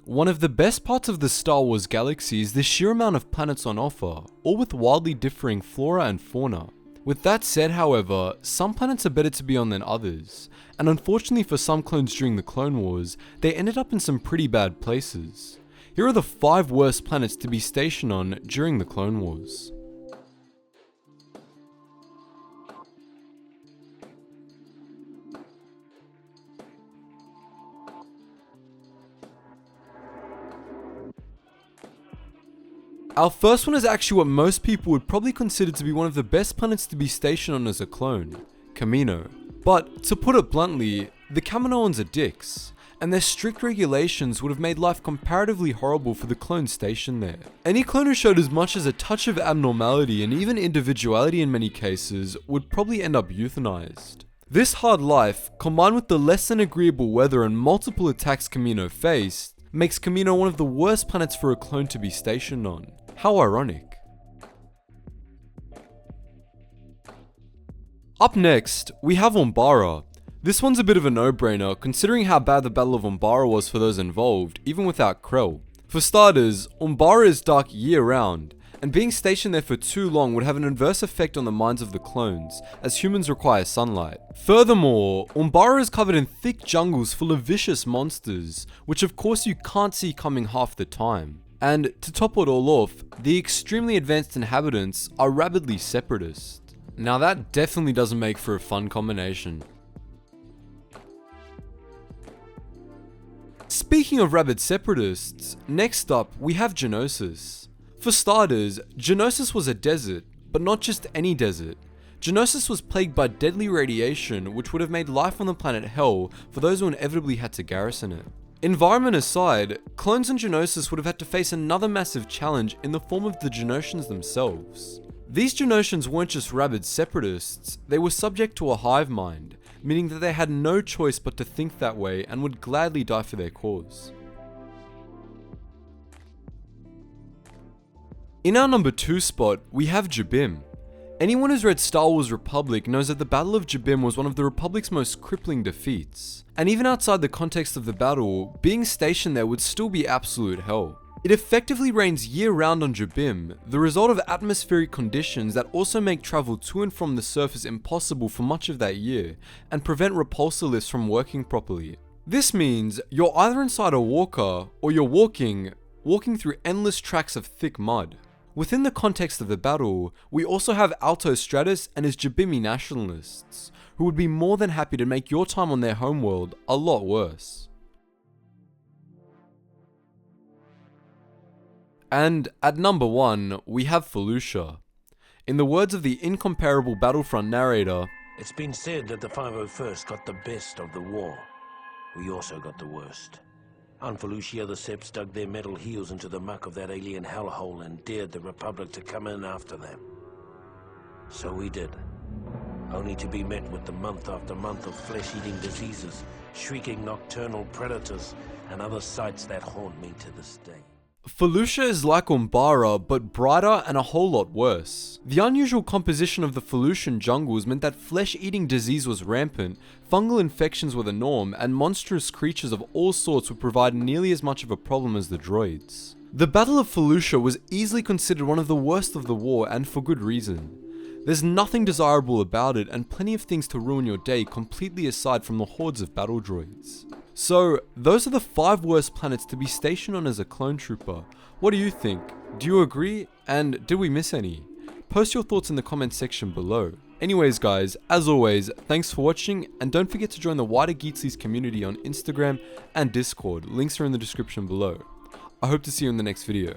One of the best parts of the Star Wars galaxy is the sheer amount of planets on offer, all with wildly differing flora and fauna. With that said, however, some planets are better to be on than others, and unfortunately for some clones during the Clone Wars, they ended up in some pretty bad places. Here are the 5 worst planets to be stationed on during the Clone Wars. Our first one is actually what most people would probably consider to be one of the best planets to be stationed on as a clone, KAMINO. But, to put it bluntly, the Kaminoans are dicks, and their strict regulations would have made life comparatively horrible for the clones stationed there. Any clone who showed as much as a touch of abnormality and even individuality in many cases would probably end up euthanized. This hard life, combined with the less than agreeable weather and multiple attacks KAMINO faced, makes KAMINO one of the worst planets for a clone to be stationed on. How ironic. Up next, we have UMBARA. This one's a bit of a no-brainer, considering how bad the Battle of UMBARA was for those involved, even without Krell. For starters, UMBARA is dark year-round, and being stationed there for too long would have an adverse effect on the minds of the clones, as humans require sunlight. Furthermore, UMBARA is covered in thick jungles full of vicious monsters, which of course you can't see coming half the time. And to top it all off, the extremely advanced inhabitants are rabidly separatist. Now that definitely doesn't make for a fun combination. Speaking of rabid separatists, next up we have Geonosis. For starters, Geonosis was a desert, but not just any desert. Geonosis was plagued by deadly radiation which would have made life on the planet hell for those who inevitably had to garrison it. Environment aside, clones on Geonosis would have had to face another massive challenge in the form of the Geonosians themselves. These Geonosians weren't just rabid separatists, they were subject to a hive mind, meaning that they had no choice but to think that way and would gladly die for their cause. In our number 2 spot, we have Jabim. Anyone who's read Star Wars Republic knows that the Battle of Jabim was one of the Republic's most crippling defeats. And even outside the context of the battle, being stationed there would still be absolute hell. It effectively rains year-round on Jabim, the result of atmospheric conditions that also make travel to and from the surface impossible for much of that year, and prevent repulsor lifts from working properly. This means you're either inside a walker, or you're walking through endless tracks of thick mud. Within the context of the battle, we also have Alto Stratus and his Jabimi nationalists, who would be more than happy to make your time on their homeworld a lot worse. And at number 1, we have FELUCIA. In the words of the incomparable Battlefront narrator, "It's been said that the 501st got the best of the war. We also got the worst. On FELUCIA, the Seps dug their metal heels into the muck of that alien hellhole and dared the Republic to come in after them. So we did, only to be met with the month after month of flesh-eating diseases, shrieking nocturnal predators, and other sights that haunt me to this day." FELUCIA is like UMBARA, but brighter and a whole lot worse. The unusual composition of the Felucian jungles meant that flesh-eating disease was rampant, fungal infections were the norm, and monstrous creatures of all sorts would provide nearly as much of a problem as the droids. The Battle of FELUCIA was easily considered one of the worst of the war, and for good reason. There's nothing desirable about it, and plenty of things to ruin your day completely aside from the hordes of battle droids. So, those are the 5 worst planets to be stationed on as a clone trooper. What do you think? Do you agree? And did we miss any? Post your thoughts in the comments section below. Anyways guys, as always, thanks for watching, and don't forget to join the wider Geetsly's community on Instagram and Discord. Links are in the description below. I hope to see you in the next video.